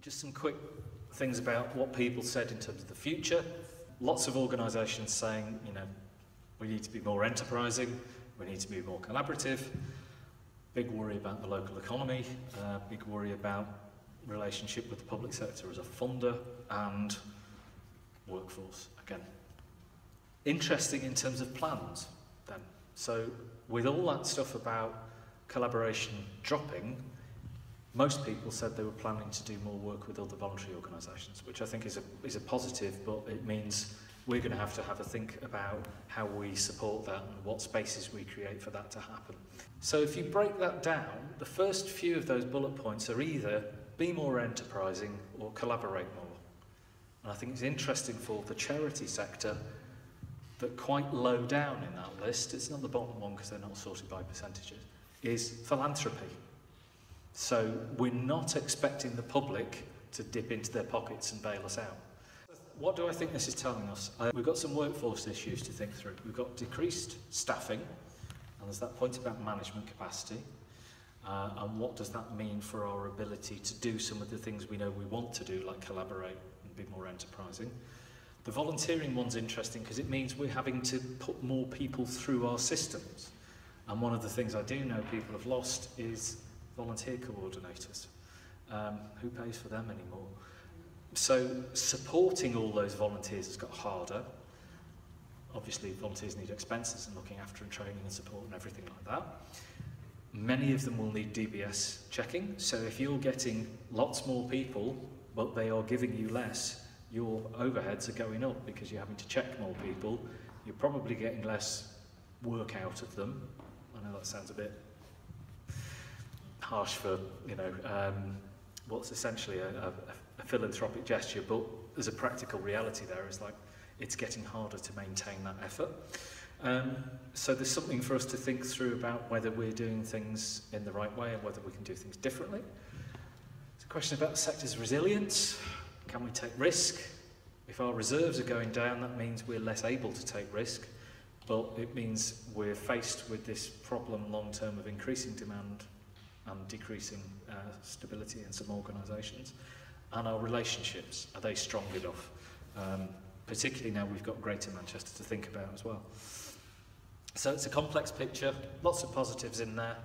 Just some quick things about what people said in terms of the future. Lots of organisations saying, you know, we need to be more enterprising, we need to be more collaborative, big worry about the local economy, big worry about relationship with the public sector as a funder, and workforce again. Interesting in terms of plans then. So with all that stuff about collaboration dropping, most people said they were planning to do more work with other voluntary organisations, which I think is a positive, but it means we're going to have a think about how we support that and what spaces we create for that to happen. So if you break that down, the first few of those bullet points are either be more enterprising or collaborate more. And I think it's interesting for the charity sector that quite low down in that list, it's not the bottom one because they're not sorted by percentages, is philanthropy. So we're not expecting the public to dip into their pockets and bail us out. What do I think this is telling us? We've got some workforce issues to think through. We've got decreased staffing, and there's that point about management capacity. And what does that mean for our ability to do some of the things we know we want to do, like collaborate and be more enterprising? The volunteering one's interesting because it means we're having to put more people through our systems. And one of the things I do know people have lost is volunteer coordinators. Who pays for them anymore? So supporting all those volunteers has got harder. Obviously volunteers need expenses and looking after and training and support and everything like that. Many of them will need DBS checking, so if you're getting lots more people but they are giving you less, your overheads are going up because you're having to check more people. You're probably getting less work out of them. I know that sounds a bit harsh for, you know, what's essentially a philanthropic gesture, but there's a practical reality there. Is like it's getting harder to maintain that effort. So there's something for us to think through about whether we're doing things in the right way and whether we can do things differently. It's a question about the sector's resilience. Can we take risk? If our reserves are going down, that means we're less able to take risk, but it means we're faced with this problem long term of increasing demand and decreasing stability in some organisations. And our relationships, are they strong enough? Particularly now we've got Greater Manchester to think about as well. So it's a complex picture, lots of positives in there,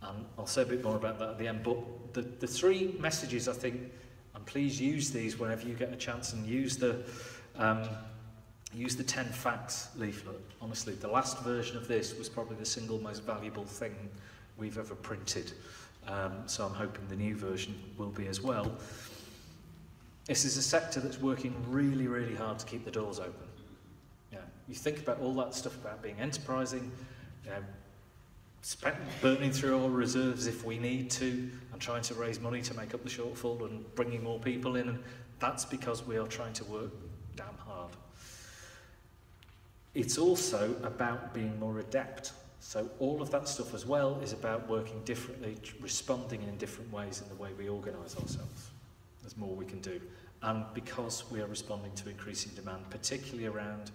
and I'll say a bit more about that at the end, but the three messages I think, and please use these whenever you get a chance, and use the 10 facts leaflet. Honestly, the last version of this was probably the single most valuable thing we've ever printed, so I'm hoping the new version will be as well. This is a sector that's working really, really hard to keep the doors open. You know, you think about all that stuff about being enterprising, you know, burning through our reserves if we need to, and trying to raise money to make up the shortfall and bringing more people in, and that's because we are trying to work damn hard. It's also about being more adept. So all of that stuff as well is about working differently, responding in different ways in the way we organise ourselves. There's more we can do. And because we are responding to increasing demand, particularly around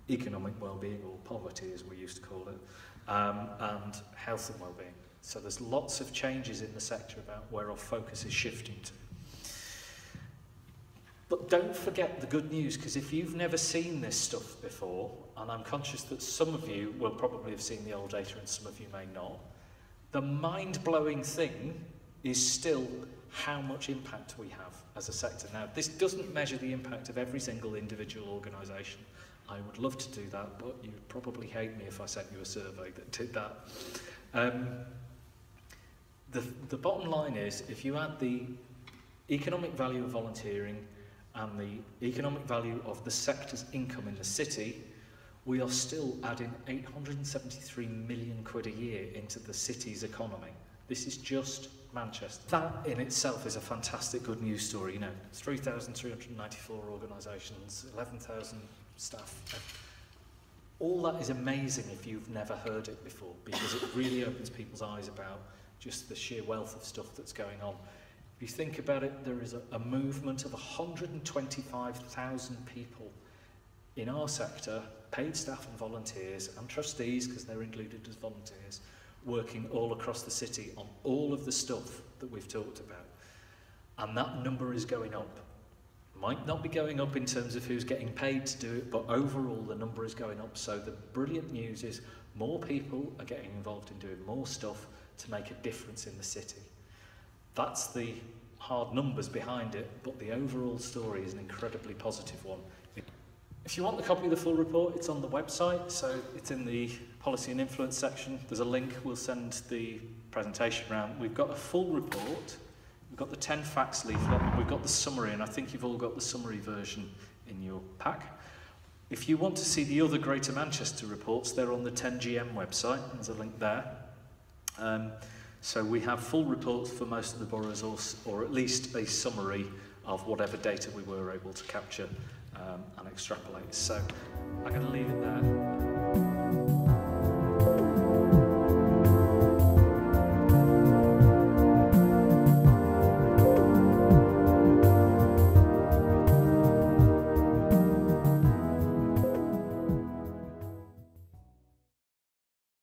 economic well-being, or poverty as we used to call it, and health and well-being. So there's lots of changes in the sector about where our focus is shifting to. But don't forget the good news, because if you've never seen this stuff before, and I'm conscious that some of you will probably have seen the old data and some of you may not, the mind-blowing thing is still how much impact we have as a sector. Now, this doesn't measure the impact of every single individual organisation. I would love to do that, but you'd probably hate me if I sent you a survey that did that. The bottom line is, if you add the economic value of volunteering and the economic value of the sector's income in the city, we are still adding 873 million quid a year into the city's economy. This is just Manchester. That in itself is a fantastic good news story. You know, 3,394 organisations, 11,000 staff. All that is amazing if you've never heard it before, because it really opens people's eyes about just the sheer wealth of stuff that's going on. If you think about it, there is a movement of 125,000 people in our sector, paid staff and volunteers and trustees, because they're included as volunteers, working all across the city on all of the stuff that we've talked about. And that number is going up. Might not be going up in terms of who's getting paid to do it, but overall the number is going up. So the brilliant news is more people are getting involved in doing more stuff to make a difference in the city. That's the hard numbers behind it, but the overall story is an incredibly positive one. If you want the copy of the full report, it's on the website, so it's in the policy and influence section. There's a link, we'll send the presentation around. We've got a full report. We've got the 10 facts leaflet, and we've got the summary, and I think you've all got the summary version in your pack. If you want to see the other Greater Manchester reports, they're on the 10GM website. There's a link there. So we have full reports for most of the boroughs, or at least a summary of whatever data we were able to capture and extrapolate. So I'm going to leave it there.